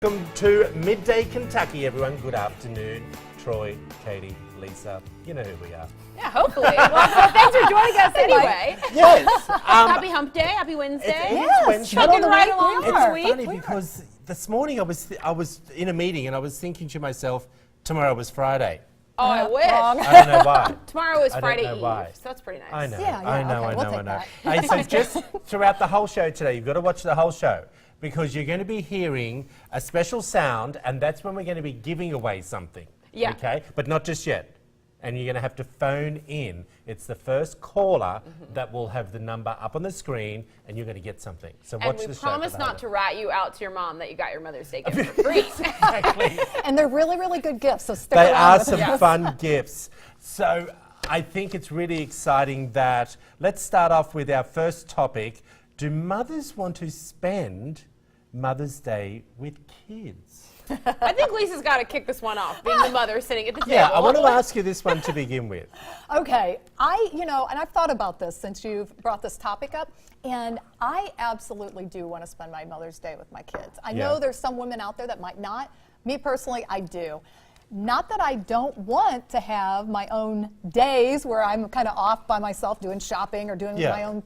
Welcome to Midday, Kentucky, everyone. Good afternoon. Troy, Katie, Lisa, you know who we are. Yeah, hopefully. Well, thanks for joining us anyway. Yes. Happy Hump Day. Happy Wednesday. It's Wednesday. Chugging right along It's for the week. funny because this morning I was in a meeting and I was thinking to myself, tomorrow was Friday. Oh, I wish. I don't know why. Tomorrow is I don't Friday know Eve, why. so that's pretty nice. I know, Yeah, I know, okay, I we'll know, take I know. that. Hey, so just throughout the whole show today, you've got to watch the whole show because you're going to be hearing a special sound, and that's when we're going to be giving away something. Yeah. Okay, but not just yet. And you're going to have to phone in. It's the first caller that will have the number up on the screen, and you're going to get something. So And watch we the show. promise for not that. to rat you out to your mom that you got your Mother's Day gift for free. Exactly. And they're really, really good gifts, so stick They around are with some us. fun gifts. So I think it's really exciting that, let's start off with our first topic. Do mothers want to spend Mother's Day with kids? I think Lisa's got to kick this one off, being the mother sitting at the table. Yeah, I want to ask you this one to begin with. Okay, and I've thought about this since you've brought this topic up, and I absolutely do want to spend my Mother's Day with my kids. I know there's some women out there that might not. Me personally, I do. Not that I don't want to have my own days where I'm kind of off by myself doing shopping or doing Yeah. my own,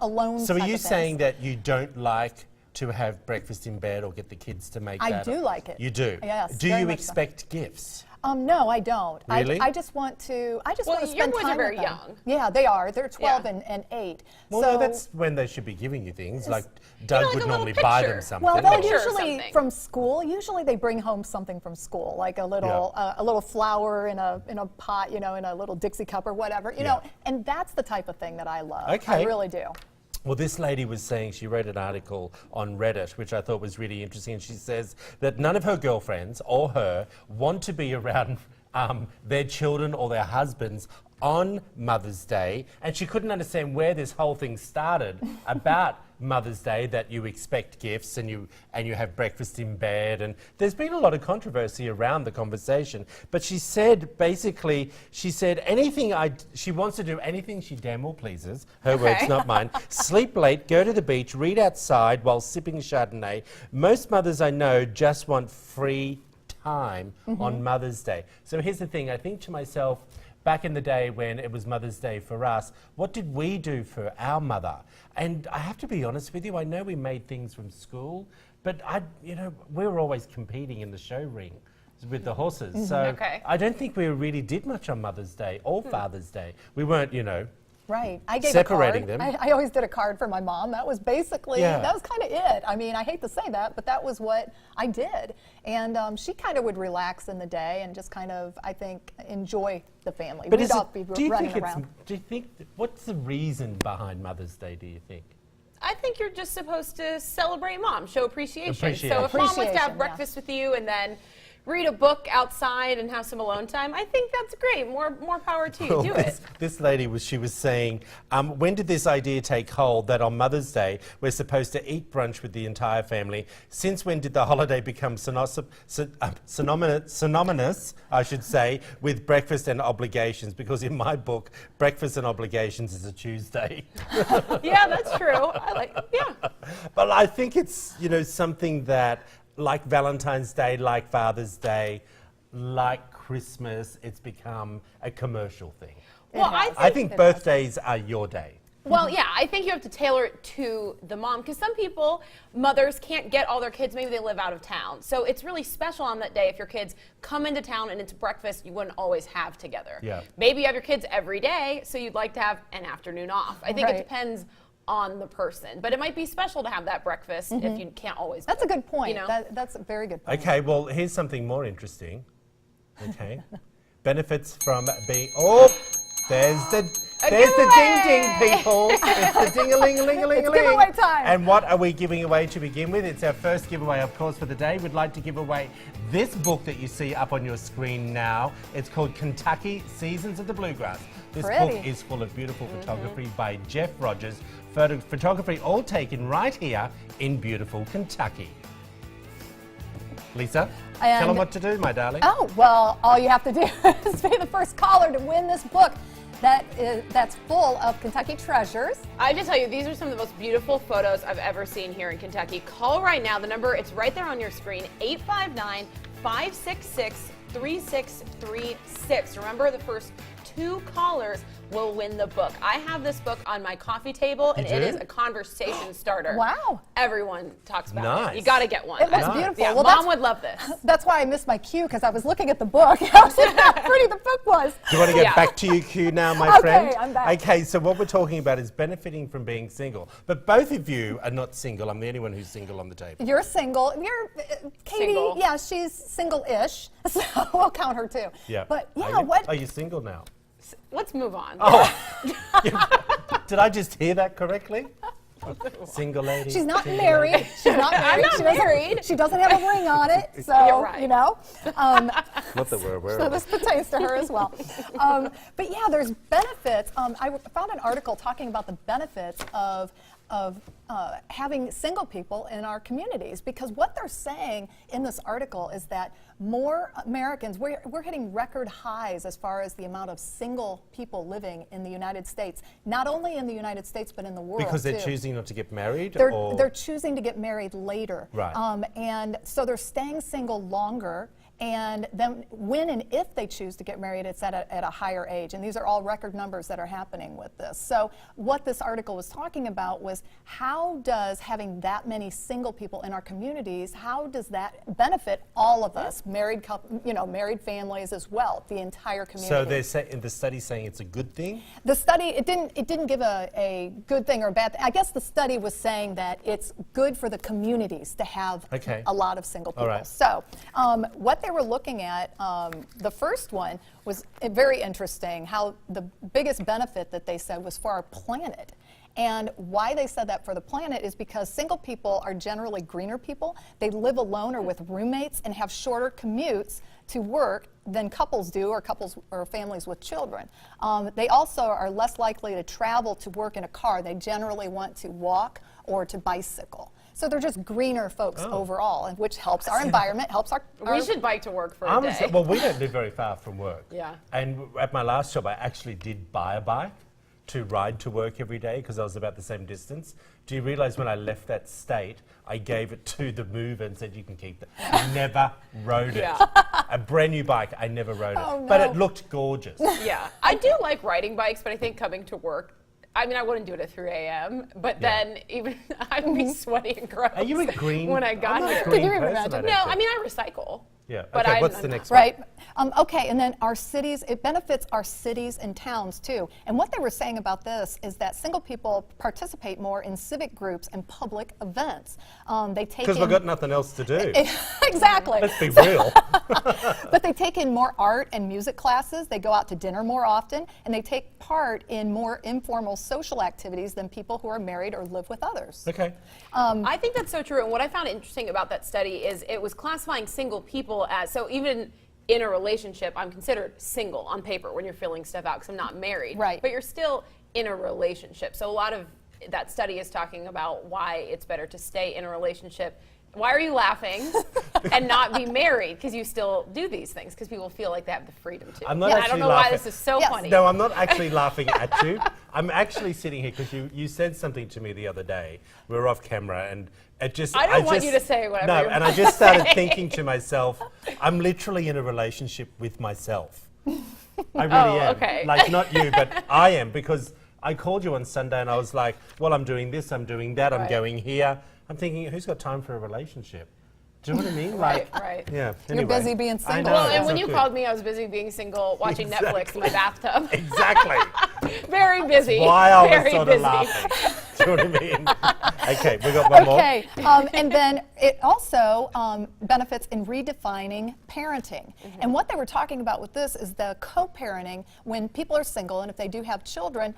alone. So are type you of things. saying that you don't like to have breakfast in bed or get the kids to make I that? do like it. You do? Yes, Do very you much so. expect gifts? No, I don't. Really? I just want to. I just Well, want to your spend boys are time very with them. young. Yeah, they are. They're 12 Yeah. and 8. Well, so no, that's when they should be giving you things. Like Doug like would a normally little buy picture. them something. well, they'll Picture or usually something. from school. Usually they bring home something from school, like a little flower in a pot, in a little Dixie cup or whatever, know. And that's the type of thing that I love. Okay. I really do. Well, this lady was saying, she wrote an article on Reddit, which I thought was really interesting. And she says that none of her girlfriends or her want to be around their children or their husbands on Mother's Day. And she couldn't understand where this whole thing started about Mother's Day, that you expect gifts and you have breakfast in bed. And there's been a lot of controversy around the conversation. But she said, basically, she wants to do anything she damn well pleases. Her words, not mine. Sleep late, go to the beach, read outside while sipping Chardonnay. Most mothers I know just want free time on Mother's Day. So here's the thing. I think to myself, back in the day when it was Mother's Day for us, what did we do for our mother? And I have to be honest with you, I know we made things from school, but we were always competing in the show ring with the horses. So Okay. I don't think we really did much on Mother's Day or Father's Day. We weren't, Right. I gave Separating a card. them. I always did a card for my mom. That was basically, Yeah. that was kind of it. I mean, I hate to say that, but that was what I did. And she kind of would relax in the day and just kind of, I think, enjoy the family. But We'd all be running around. What's the reason behind Mother's Day, do you think? I think you're just supposed to celebrate mom, show appreciation. Appreciation. So if mom wants to Appreciation, have yeah. breakfast with you and then read a book outside and have some alone time, I think that's great. More power to you. Well, Do it. This lady was saying, when did this idea take hold that on Mother's Day we're supposed to eat brunch with the entire family? Since when did the holiday become synonymous, I should say, with breakfast and obligations? Because in my book, breakfast and obligations is a Tuesday. Yeah, that's true. But I think it's, something that, like Valentine's Day, like Father's Day, like Christmas, it's become a commercial thing. Well, I think birthdays are your day. Well, yeah, I think you have to tailor it to the mom, because some people, mothers, can't get all their kids. Maybe they live out of town. So it's really special on that day if your kids come into town and it's breakfast you wouldn't always have together. Yeah. Maybe you have your kids every day, so you'd like to have an afternoon off. I think it Right. depends on the person. But it might be special to have that breakfast if you can't always That's a good point. You know? That's a very good point. Okay, well, here's something more interesting. Okay. Benefits from being... Oh, there's the ding-ding, people. It's the ding-a-ling-a-ling-a-ling-a-ling. It's giveaway time. And what are we giving away to begin with? It's our first giveaway, of course, for the day. We'd like to give away this book that you see up on your screen now. It's called Kentucky Seasons of the Bluegrass. This book Pretty. is full of beautiful photography by Jeff Rogers. Photography all taken right here in beautiful Kentucky. Lisa, tell them what to do, my darling. Oh, well, all you have to do is be the first caller to win this book. that's full of Kentucky treasures. I have to tell you, these are some of the most beautiful photos I've ever seen here in Kentucky. Call right now. The number, it's right there on your screen, 859-566-3636. Remember, the first 2 callers will win the book. I have this book on my coffee table, and it is a conversation starter. Wow. Everyone talks about it. You Nice. got to get one. It looks beautiful. Yeah, Well, Mom would love this. That's why I missed my cue, because I was looking at the book. I was like, how pretty the book was. Do you want to get Yeah. back to your cue now, my Okay, friend? I'm back. Okay, so what we're talking about is benefiting from being single. But both of you are not single. I'm the only one who's single on the table. You're single. You're Katie. Single. Yeah, she's single-ish, so we'll count her too. Yeah. But yeah, Are you, what? Are you single now? Let's move on. Oh. Did I just hear that correctly? Single lady. She's not single married. lady. She's not married. not She doesn't- married. She doesn't have a ring on it, so You're right. you know. Not that we're aware So of. this pertains to her as well. But yeah, there's benefits. I found an article talking about the benefits of having single people in our communities, because what they're saying in this article is that more Americans, we're hitting record highs as far as the amount of single people living in the United States, not only in the United States but in the world Because they're too. choosing not to get married? They're choosing to get married later. Right. And so they're staying single longer. And then when and if they choose to get married, it's at a higher age. And these are all record numbers that are happening with this. So what this article was talking about was, how does having that many single people in our communities, how does that benefit all of us, married married families as well, the entire community? So they're the study's saying it's a good thing? The study, it didn't give a good thing or a bad thing. I guess the study was saying that it's good for the communities to have a lot of single people. All right. So what they were looking at, the first one was very interesting, how the biggest benefit that they said was for our planet. And why they said that for the planet is because single people are generally greener people. They live alone or with roommates and have shorter commutes to work than couples do, or couples or families with children. They also are less likely to travel to work in a car. They generally want to walk or to bicycle. So they're just greener folks overall, and which helps our environment, helps our We should bike to work for a day. Well, we don't live very far from work. Yeah. And at my last job, I actually did buy a bike to ride to work every day because I was about the same distance. Do you realize when I left that state, I gave it to the mover and said, you can keep it. I never rode it. Yeah. A brand new bike, I never rode Oh, it. But no. it looked gorgeous. Yeah, I do like riding bikes, but I think coming to work, I mean, I wouldn't do it at 3 a.m., but then even I'd be sweaty and gross. Are you a green? when I got I'm not here? a green Can you even person, imagine? I don't No, think. I mean, I recycle. Yeah. But Okay, I'm what's the not- next one? Right. Okay, and then our cities, it benefits our cities and towns too. And what they were saying about this is that single people participate more in civic groups and public events. They take Because in we've got nothing else to do. exactly. Let's be real. But they take in more art and music classes, they go out to dinner more often, and they take part in more informal social activities than people who are married or live with others. Okay. I think that's so true. And what I found interesting about that study is it was classifying single people as, so even in a relationship, I'm considered single on paper when you're filling stuff out because I'm not married. Right. But you're still in a relationship. So a lot of that study is talking about why it's better to stay in a relationship. Why are you laughing and not be married? Because you still do these things because people feel like they have the freedom to. I'm not I actually don't know why laughing. this is so Yes. funny. No, I'm not actually laughing at you. I'm actually sitting here because you said something to me the other day. We were off camera and it just... I don't want you to say whatever No, you're and I about just to started say. thinking to myself, I'm literally in a relationship with myself. I really Oh, am. okay. Like, not you, but I am, because I called you on Sunday and I was like, well, I'm doing this, I'm doing that, I'm Right. going here. I'm thinking, who's got time for a relationship? Do you know what I mean? Right, Like, right. yeah. You're Anyway. busy being I single. know, Well, and it's when not you good. called me, I was busy being single, watching Netflix in my bathtub. Exactly. Very busy. Why I was Very sort busy. of laughing. Do you know what I mean? Okay, we got one more. Okay, and then it also benefits in redefining parenting. And what they were talking about with this is the co-parenting when people are single, and if they do have children,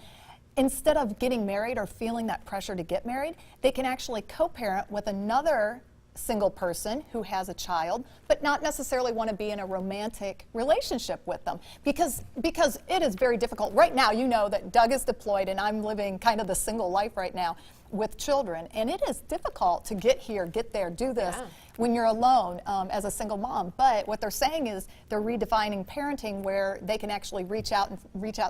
instead of getting married or feeling that pressure to get married, they can actually co-parent with another single person who has a child, but not necessarily want to be in a romantic relationship with them, because it is very difficult. Right now, you know that Doug is deployed and I'm living kind of the single life right now. with children, and it is difficult to get here, get there, do this Yeah. when you're alone as a single mom. But what they're saying is they're redefining parenting, where they can actually reach out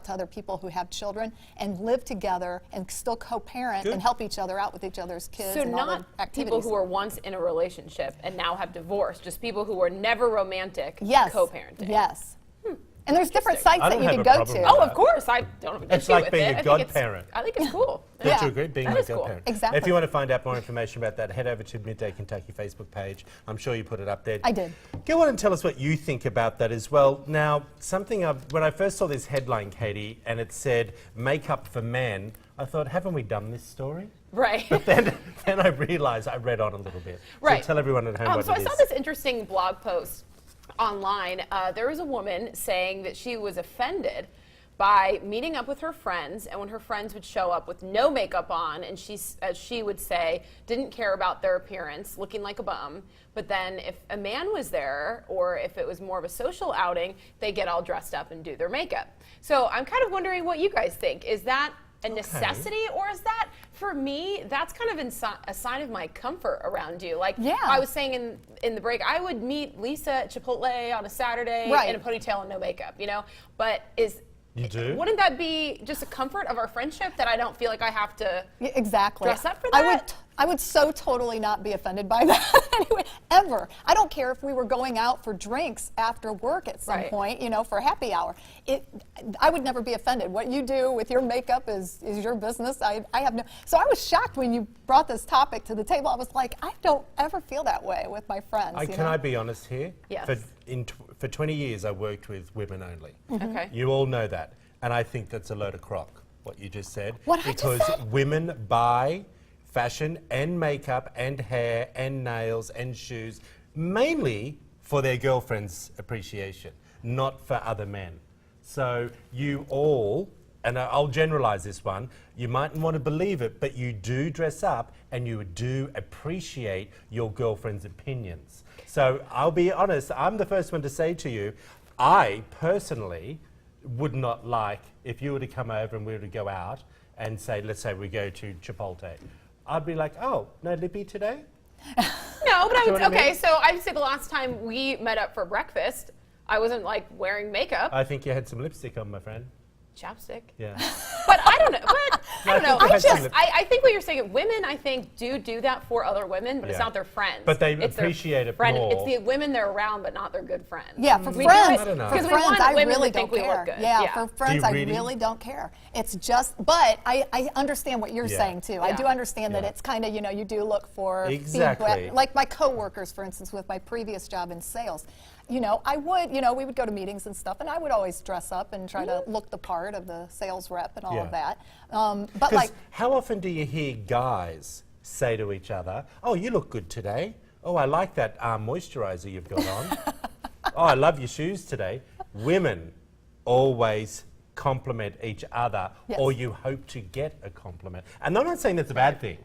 to other people who have children and live together and still co-parent Good. and help each other out with each other's kids. So and all not the people activities. who were once in a relationship and now have divorced, just people who were never romantic Yes. co-parenting. Yes. And there's different Interesting. sites I that don't you have can a go problem to. with Oh, that. of course. I don't have an It's issue like with being it. a I think godparent. I think it's cool. Don't Yeah. you agree? Being That a is cool. godparent. Exactly. If you want to find out more information about that, head over to Midday Kentucky Facebook page. I'm sure you put it up there. I did. Go on and tell us what you think about that as well. Now, when I first saw this headline, Katie, and it said "Makeup for Men," I thought, haven't we done this story? Right. Then I realised I read on a little bit. Right. So tell everyone at home what So it I is. saw this interesting blog post online. There was a woman saying that she was offended by meeting up with her friends, and when her friends would show up with no makeup on, and she, as she would say, didn't care about their appearance, looking like a bum. But then if a man was there, or if it was more of a social outing, they get all dressed up and do their makeup. So I'm kind of wondering what you guys think. Is that a necessity, or is that, for me, that's kind of a sign of my comfort around you? Like, Yeah. I was saying in the break, I would meet Lisa at Chipotle on a Saturday Right. in a ponytail and no makeup, But You do? wouldn't that be just a comfort of our friendship that I don't feel like I have to Yeah, exactly. dress up for I that? would so totally not be offended by that anyway, ever. I don't care if we were going out for drinks after work at some Right. point, for happy hour. I would never be offended. What you do with your makeup is your business. I have no. So I was shocked when you brought this topic to the table. I was like, I don't ever feel that way with my friends. Can I be honest here? Yes. For 20 years, I worked with women only. Okay. You all know that. And I think that's a load of crock, what you just said. What I just because said? women buy fashion and makeup and hair and nails and shoes mainly for their girlfriend's appreciation, not for other men. So you all, and I'll generalize this one, you mightn't want to believe it, but you do dress up and you do appreciate your girlfriend's opinions. So I'll be honest, I'm the first one to say to you, I personally would not like if you were to come over and we were to go out and say, let's say we go to Chipotle. I'd be like, oh, no lippy today? No, but I know would, what I mean? okay, so I'd say the last time we met up for breakfast, I wasn't like wearing makeup, I think you had some lipstick on, my friend. chapstick. Yeah. But I don't know. But I don't know. I think you had some I think what you're saying, women, I think, do that for other women, but it's Yeah. not their friends. But they It's their appreciate it friend. more. It's the women they're around, but not their good friends. Yeah, for We do friends, it I don't know. for because we friends, want I women really to think don't we care. look good. Yeah, for friends, I really? really don't care. It's just, but I understand what you're Yeah. saying too. I Yeah. do understand that Yeah. it's kind of, you do look for Exactly. feedback. Like my coworkers, for instance, with my previous job in sales. I would, we would go to meetings and stuff, and I would always dress up and try to look the part of the sales rep and all of Yeah. that. But 'Cause like, how often do you hear guys say to each other, oh, you look good today. Oh, I like that moisturizer you've got on. Oh, I love your shoes today. Women always compliment each other, Yes. or you hope to get a compliment. And I'm not saying that's a bad thing.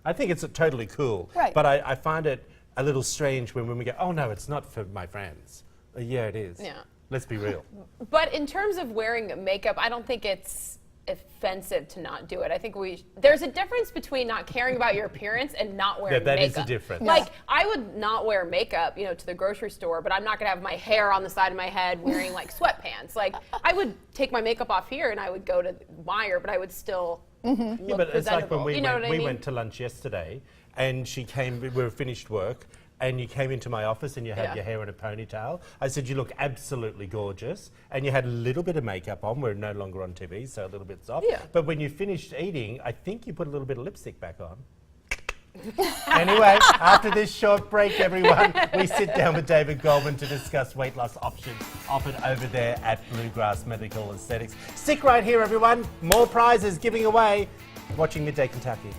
I think it's totally cool. Right. But I find it a little strange when women go, oh, no, it's not for my friends. Yeah, it is. Yeah. Let's be real. But in terms of wearing makeup, I don't think it's offensive to not do it. I think there's a difference between not caring about your appearance and not wearing that is makeup. a difference. Yeah. Like, I would not wear makeup, to the grocery store, but I'm not gonna have my hair on the side of my head wearing like sweatpants. Like, I would take my makeup off here and I would go to Meijer, but I would still look Yeah, but it's like when presentable. we, You know went, what I we mean? went to lunch yesterday and she came, we were finished work, and you came into my office and you had Yeah. your hair in a ponytail. I said, you look absolutely gorgeous. And you had a little bit of makeup on. We're no longer on TV, so a little bit soft. Yeah. But when you finished eating, I think you put a little bit of lipstick back on. Anyway, after this short break, everyone, we sit down with David Goldman to discuss weight loss options offered over there at Bluegrass Medical Aesthetics. Stick right here, everyone. More prizes giving away. Watching Midday Kentucky.